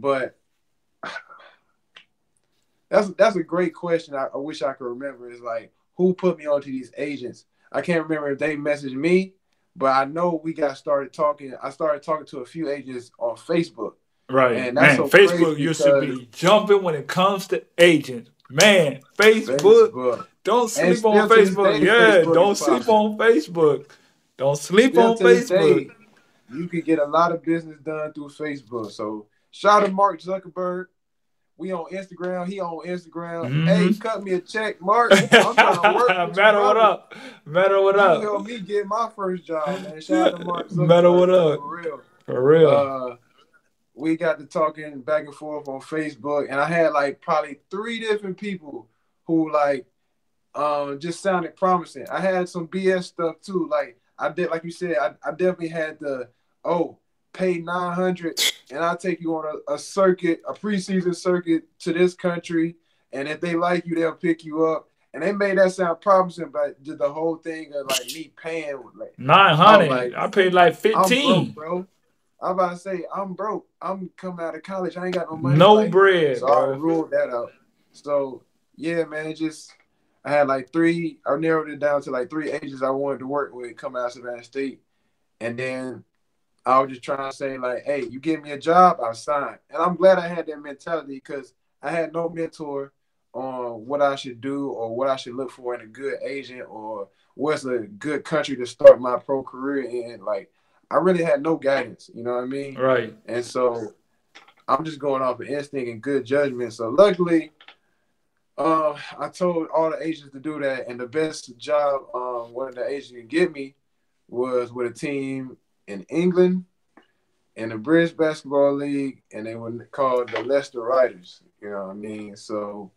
But that's a great question. I wish I could remember. Is like who put me onto these agents? I can't remember if they messaged me, but I know we got started talking. I started talking to a few agents on Facebook, Right, and that's man. so crazy Facebook, you should because be jumping when it comes to agents. Man, Facebook, Facebook, don't and sleep on still to this Facebook. day, Yeah, Facebook is don't sleep popping. on Facebook. Don't sleep Still on to this Facebook. day, you can get a lot of business done through Facebook. So shout out to Mark Zuckerberg. We on Instagram. He on Instagram. Hey, Mm-hmm. cut me a check, Mark. I'm trying to work with you, Matter what brother. up? Matter what You up? helped me get my first job, man. Shout out to Mark Matter what Zuckerberg, man, up? for real. For real. We got to talking back and forth on Facebook, and I had like probably three different people who like just sounded promising. I had some BS stuff too. Like I did, like you said, I definitely had the pay 900 and I'll take you on a circuit, a preseason circuit to this country, and if they like you, they'll pick you up. And they made that sound promising, but did the whole thing of like me paying, like Nine I was hundred. like, I paid like I'm broke, 15. bro. I'm about to say I'm broke. I'm coming out of college. I ain't got no money. No Like, bread, so I bro. ruled that out. So yeah, man, it just I had like three. I narrowed it down to like three agents I wanted to work with coming out of Savannah State, and then I was just trying to say like, hey, you give me a job, I'll sign. And I'm glad I had that mentality because I had no mentor on what I should do or what I should look for in a good agent or what's a good country to start my pro career in. Like, I really had no guidance, you know what I mean? Right. And so I'm just going off of instinct and good judgment. So luckily, I told all the agents to do that, and the best job one of the agents could get me was with a team in England in the British Basketball League, and they were called the Leicester Riders. You know what I mean? So,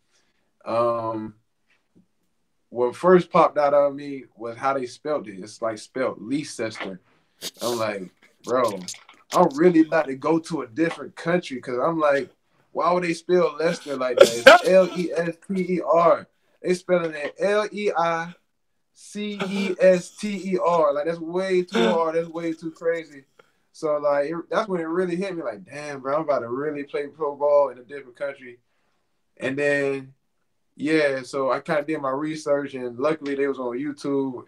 what first popped out of me was how they spelled it. It's like spelled Leicester. I'm like, bro, I'm really about to go to a different country because I'm like, why would they spell Leicester like that? It's Lester. They spelling it Leicester. Like, that's way too hard. That's way too crazy. So like that's when it really hit me. Like, damn, bro, I'm about to really play pro ball in a different country. And then yeah, so I kind of did my research, and luckily they was on YouTube,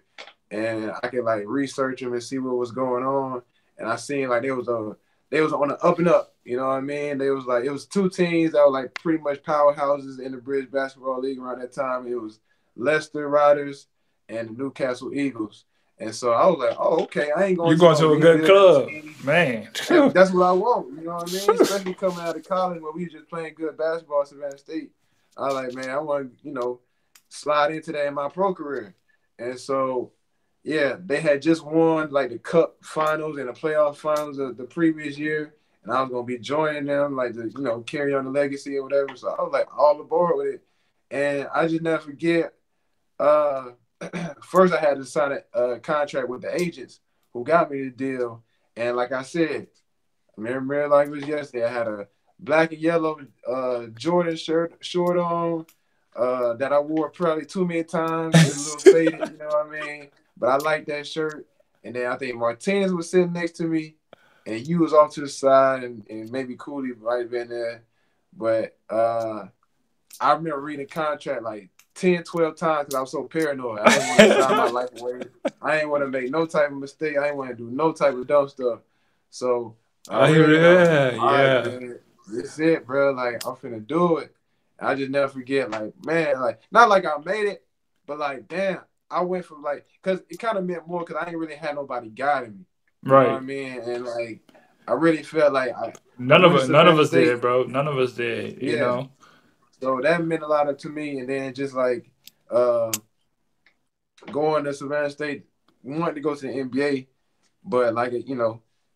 and I could like research them and see what was going on. And I seen like they was on the up and up. You know what I mean? They was like it was two teams that were like pretty much powerhouses in the British Basketball League around that time. It was Leicester Riders and the Newcastle Eagles. And so I was like, oh, okay, I ain't You going to going no to a good rebuilding club, team. man. That's what I want. You know what I mean? Especially coming out of college where we just playing good basketball at Savannah State. I was like, man, I want to, slide into that in my pro career. And so, yeah, they had just won like the cup finals and the playoff finals of the previous year. And I was going to be joining them, like, to, carry on the legacy or whatever. So I was like all aboard with it. And I just never forget, uh, first I had to sign a contract with the agents who got me the deal. And like I said, I remember like it was yesterday, I had a black and yellow Jordan short on that I wore probably too many times. It's a little faded, you know what I mean? But I like that shirt. And then I think Martinez was sitting next to me, and you was off to the side, and maybe Cooley might have been there. But I remember reading the contract like 10, 12 times because I was so paranoid. I didn't want to sign my life away. I didn't want to make no type of mistake. I didn't want to do no type of dumb stuff. So I I hear read it. I was like, yeah, all right, yeah. man, this is it, bro. Like, I'm finna do it. I just never forget, like, man, like, not like I made it, but like, damn, I went from like, because it kind of meant more because I ain't really had nobody guiding me. You know what I Right. mean? And like, I really felt like I None of went to us, none of Savannah us State. did, bro. None of us did. You Yeah. know. So that meant a lot to me. And then just like uh, going to Savannah State, wanted to go to the NBA, but like,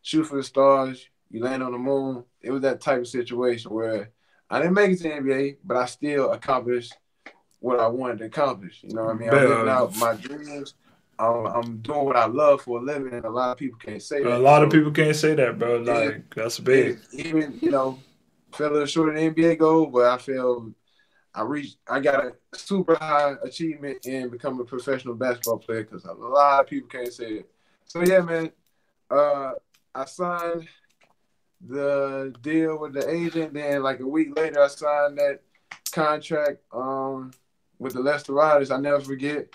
shoot for the stars, you land on the moon. It was that type of situation where I didn't make it to the NBA, but I still accomplished what I wanted to accomplish. You know what I mean? I'm living But, out my dreams. I'm doing what I love for a living, and a lot of people can't say a that. lot of So people can't say that, bro. it, Like that's it big. even, fell a little short of the NBA goal, but I feel I got a super high achievement in becoming a professional basketball player because a lot of people can't say it. So yeah, man, uh, I signed the deal with the agent. Then like a week later, I signed that contract with the Leicester Riders. I never forget.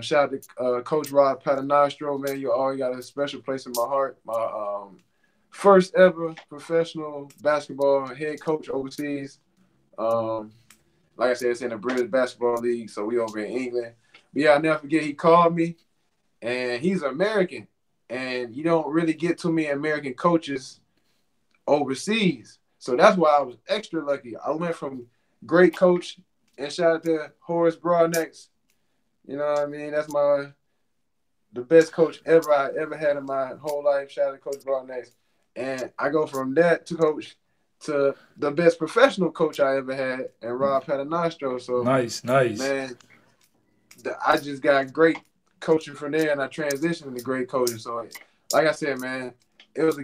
Shout out to Coach Rod Paternostro, man. You always got a special place in my heart. My first ever professional basketball head coach overseas. Um, like I said, it's in the British Basketball League, so we over in England. But yeah, I never forget. He called me, and he's American, and you don't really get too many American coaches overseas. So that's why I was extra lucky. I went from great coach, and shout out to Horace Broadnecks. You know what I mean? That's the best coach I ever had in my whole life. Shout out to Coach Broadnecks. And I go from that to coach to the best professional coach I ever had, and Rob Paternostro. So Nice. man, I just got great coaching from there, and I transitioned into great coaching. So, like I said, man, it was a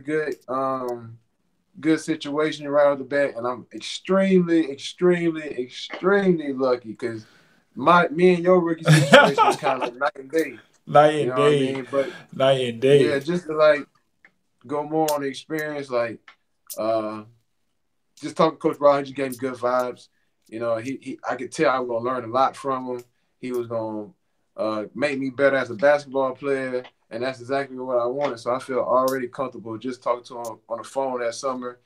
good situation right off the bat, and I'm extremely lucky because me and your rookie situation was kind of like night and day. Night You and know what I day. mean? But Night and yeah, day. just to like go more on the experience, like just talking to Coach Brown, he just gave me good vibes. You know, I could tell I was gonna learn a lot from him. He was gonna make me better as a basketball player, and that's exactly what I wanted. So I feel already comfortable just talking to him on the phone that summer.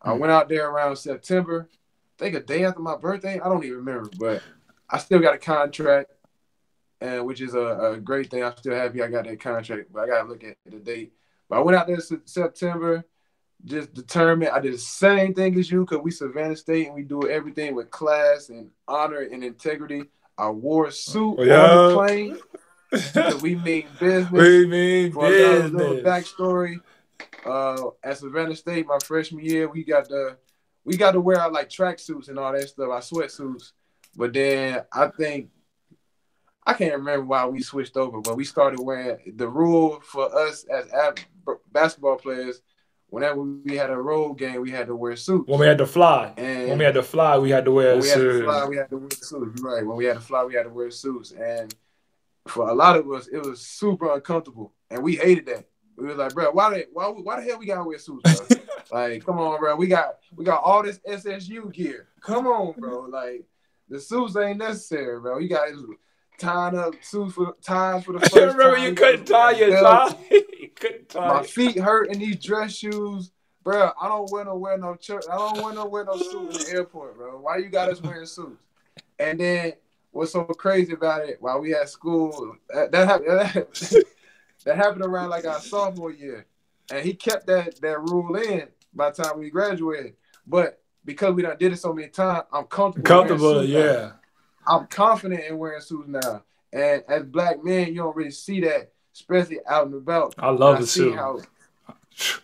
I went out there around September, I think a day after my birthday. I don't even remember, but I still got a contract, and which is a great thing. I'm still happy I got that contract, but I gotta look at the date. But I went out there September, just determined. I did the same thing as you because we Savannah State and we do everything with class and honor and integrity. I wore a suit on the Yeah. plane because we mean business. We mean For a little business. backstory, at Savannah State, my freshman year, we got to wear our like tracksuits and all that stuff, our sweatsuits. But then I can't remember why we switched over, but we started wearing the rule for us as basketball players. Whenever we had a road game, we had to wear suits. When we had to fly. And We had to wear when a we had to suit. fly, we had to wear suits. You're right. When we had to fly, we had to wear suits. And for a lot of us, it was super uncomfortable, and we hated that. We were like, bro, why the hell we gotta wear suits, bro? Like, come on, bro. We got all this SSU gear. Come on, bro. Like, the suits ain't necessary, bro. You got tying up ties for the I first remember time. you couldn't tie your tie. You couldn't tie My it. feet hurt in these dress shoes. Bro, I don't want to wear no church. I don't want to wear no suit in the airport, bro. Why you got us wearing suits? And then what's so crazy about it? While we had school, that happened around like our sophomore year, and he kept that rule in by the time we graduated. But because we done did it so many times, I'm comfortable wearing suits now. Yeah. I'm confident in wearing suits now. And as black men, you don't really see that, especially out and about. I love the suit. How,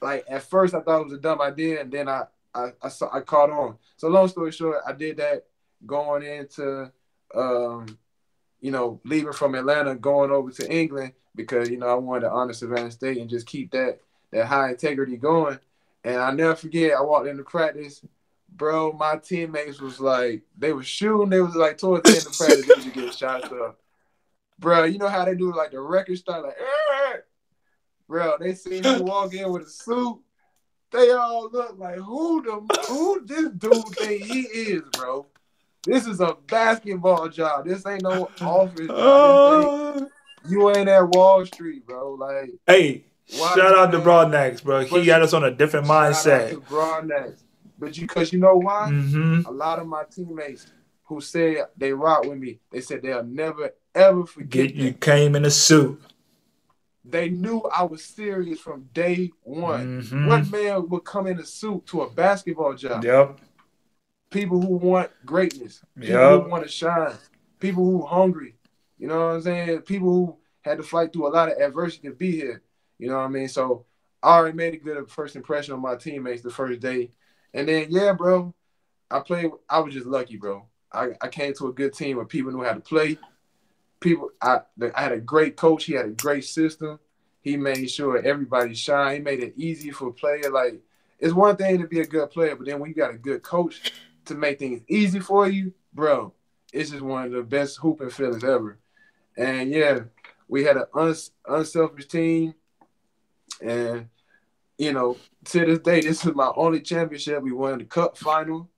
like, at first I thought it was a dumb idea, and then I caught on. So long story short, I did that going into, leaving from Atlanta, going over to England because, I wanted to honor Savannah State and just keep that high integrity going. And I never forget, I walked into practice. Bro, my teammates was like, they were shooting. They was like, towards the end of practice, they was getting shots up. Bro, you know how they do like the record start, like, bro, they see me walk in with a suit. They all look like, who this dude think he is, bro? This is a basketball job. This ain't no office job. You ain't at Wall Street, bro. Like, hey, shout out to Broadnecks, bro. He got us on a different mindset. Shout out to Broadnecks. But because you know why? Mm-hmm. A lot of my teammates who said they rock with me, they said they'll never, ever forget you came in a suit. They knew I was serious from day one. Mm-hmm. What man would come in a suit to a basketball job? Yep. People who want greatness. People who want to shine. People who hungry. You know what I'm saying? People who had to fight through a lot of adversity to be here. You know what I mean? So I already made a good first impression on my teammates the first day. And then, yeah, bro, I was just lucky, bro. I came to a good team where people knew how to play. I had a great coach. He had a great system. He made sure everybody shine. He made it easy for a player. Like, it's one thing to be a good player, but then when you got a good coach to make things easy for you, bro, it's just one of the best hooping feelings ever. And, yeah, we had an unselfish team. And To this day, this is my only championship. We won the cup final.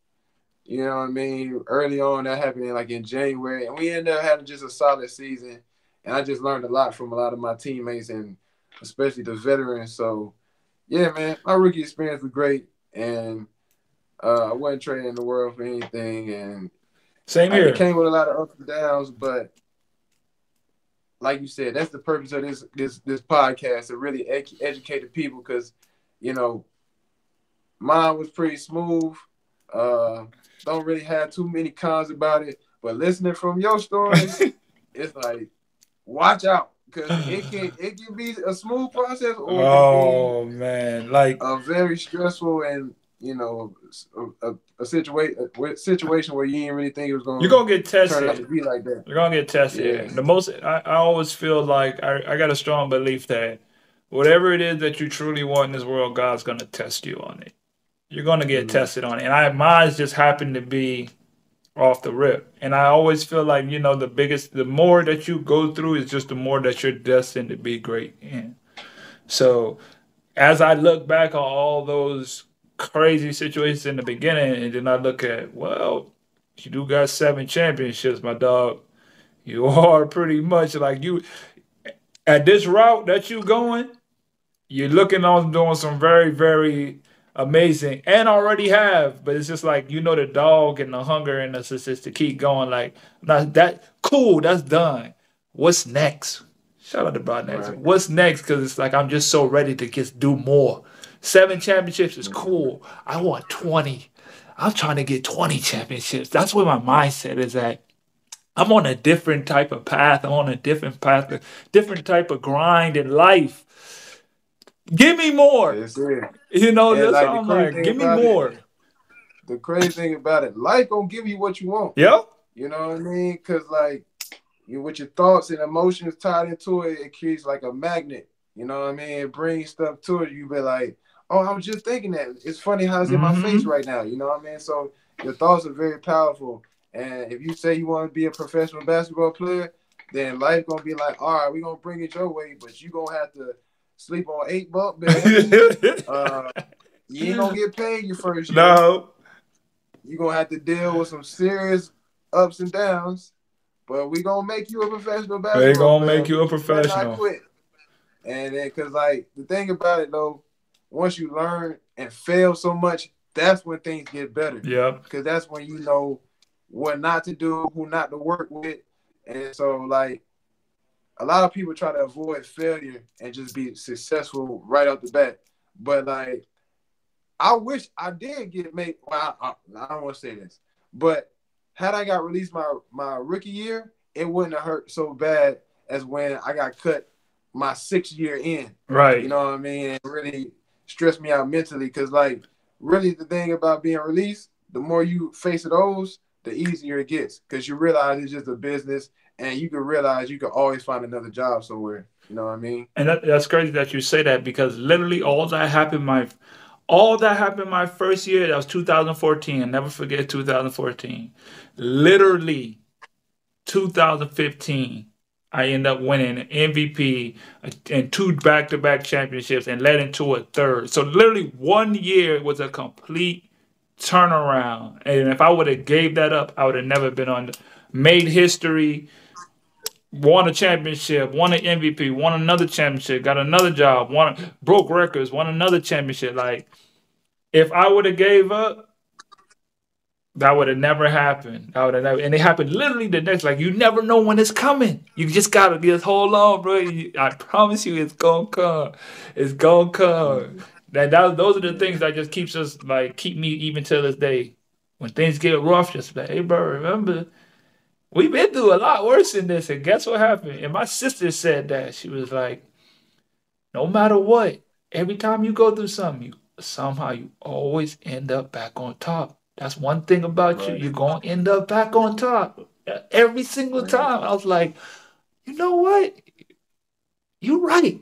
You know what I mean? Early on, that happened like in January, and we ended up having just a solid season. And I just learned a lot from a lot of my teammates and especially the veterans. So, yeah, man, my rookie experience was great, and I wasn't trading the world for anything, and Same it here. came with a lot of ups and downs. But like you said, that's the purpose of this podcast to really educate the people because, you know, mine was pretty smooth. Uh, don't really have too many cons about it, but listening from your stories, it's like watch out because it can be a smooth process or it can be Oh man, like a very stressful and a situation where you didn't really think it was you're going to gonna get turn out to tested. be like that. You're gonna get Yeah. tested. The most I always feel like I got a strong belief that whatever it is that you truly want in this world, God's gonna test you on it. You're gonna get Mm-hmm. tested on it. And mine's just happened to be off the rip. And I always feel like, the more that you go through is just the more that you're destined to be great in. So as I look back on all those crazy situations in the beginning, and then I look at, well, you do got 7 championships, my dog. You are pretty much like you at this route that you going. You're looking on doing some very, very amazing, and already have. But it's just like the dog and the hunger and the just to keep going. Like not that cool. That's done. What's next? Shout out to Broad Next. Right. What's next? Because it's like I'm just so ready to just do more. 7 championships is Mm-hmm. cool. I want 20. I'm trying to get 20 championships. That's where my mindset is at. I'm on a different type of path. I'm on a different path, a different type of grind in life. Give me more. That's it. And That's like the all I'm crazy like. thing Give me about it, more. life gonna give you what you want. Yep. You know what I mean? Because like with your thoughts and emotions tied into it, it creates like a magnet. You know what I mean? It brings stuff to it. You be like, oh, I was just thinking that. It's funny how it's in my face Mm-hmm. right now. You know what I mean? So your thoughts are very powerful. And if you say you want to be a professional basketball player, then life gonna be like, all right, we gonna bring it your way, but you gonna have to sleep on 8 bunk beds. Uh, you ain't gonna get paid your first year. No. You gonna have to deal with some serious ups and downs. But we gonna make you a professional They basketball gonna make player. you a But you better not professional. quit. And then, cause like the thing about it though, once you learn and fail so much, that's when things get better. Yep. Cause that's when you know what not to do, who not to work with. And so like a lot of people try to avoid failure and just be successful right off the bat. But like I wish I did get made. Well, I don't want to say this, but had I got released my rookie year, it wouldn't have hurt so bad as when I got cut my 6th year in. You Right. know what I mean? And really stressed me out mentally because, like, really the thing about being released, the more you face those, the easier it gets because you realize it's just a business and you can realize you can always find another job somewhere. You know what I mean? And that's crazy that you say that because literally all that happened my first year. That was 2014. I'll never forget 2014. Literally 2015. I ended up winning an MVP and 2 back-to-back championships and led into a third. So literally 1 year was a complete turnaround. And if I would have gave that up, I would have never been on. Made history, won a championship, won an MVP, won another championship, got another job, broke records, won another championship. Like if I would have gave up, that would have never happened. That would have never, and it happened literally the next. Like you never know when it's coming. You just gotta just hold on, bro. I promise you, it's gonna come. It's gonna come. Mm-hmm. Those are the things Yeah. that just keep me even till this day. When things get rough, just like, hey, bro, remember we've been through a lot worse than this. And guess what happened? And my sister said that she was like, no matter what, every time you go through something, you always end up back on top. That's one thing about you. Right. You're gonna end up back on top every single Right. time. I was like, you know what? You're right.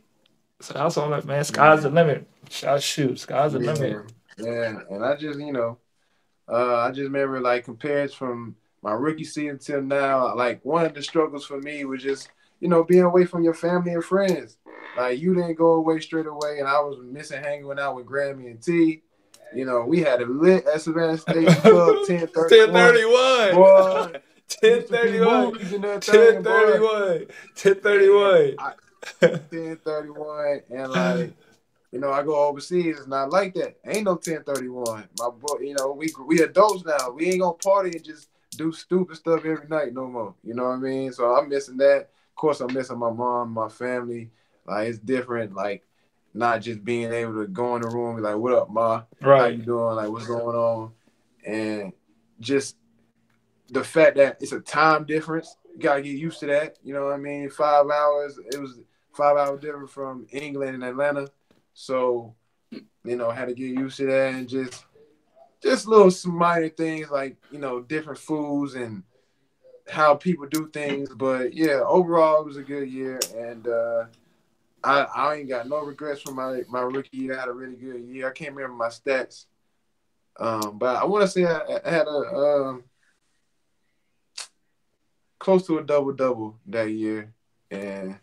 So that's all like, man. Sky's the Yeah. limit. Shoot, sky's the limit. Yeah. Yeah. And I just remember like compared from my rookie season till now, like one of the struggles for me was just, being away from your family and friends. Like you didn't go away straight away, and I was missing hanging out with Grammy and T. We had a lit at Savannah State Club 1031. 1031. Boy, used to be 1031. movies in that thing, boy. 1031. And 1031. 1031, and like, I go overseas. It's not like that. Ain't no 1031. My boy, we adults now. We ain't gonna party and just do stupid stuff every night no more. You know what I mean? So I'm missing that. Of course, I'm missing my mom, my family. Like it's different. Like not just being able to go in the room and be like, "What up, ma? Right. How you doing? Like what's going on?" And just the fact that it's a time difference. You gotta get used to that. You know what I mean? 5 hours. It was 5 hours different from England and Atlanta. So, I had to get used to that, and just little minor things like, different foods and how people do things. But yeah, overall it was a good year, and I ain't got no regrets from my rookie year. I had a really good year. I can't remember my stats. But I want to say I had a close to a double that year, and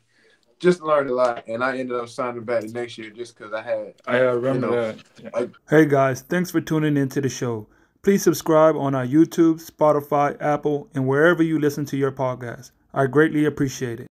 just learned a lot, and I ended up signing back the next year just because I remember that. Yeah. Hey guys, thanks for tuning into the show. Please subscribe on our YouTube, Spotify, Apple, and wherever you listen to your podcast. I greatly appreciate it.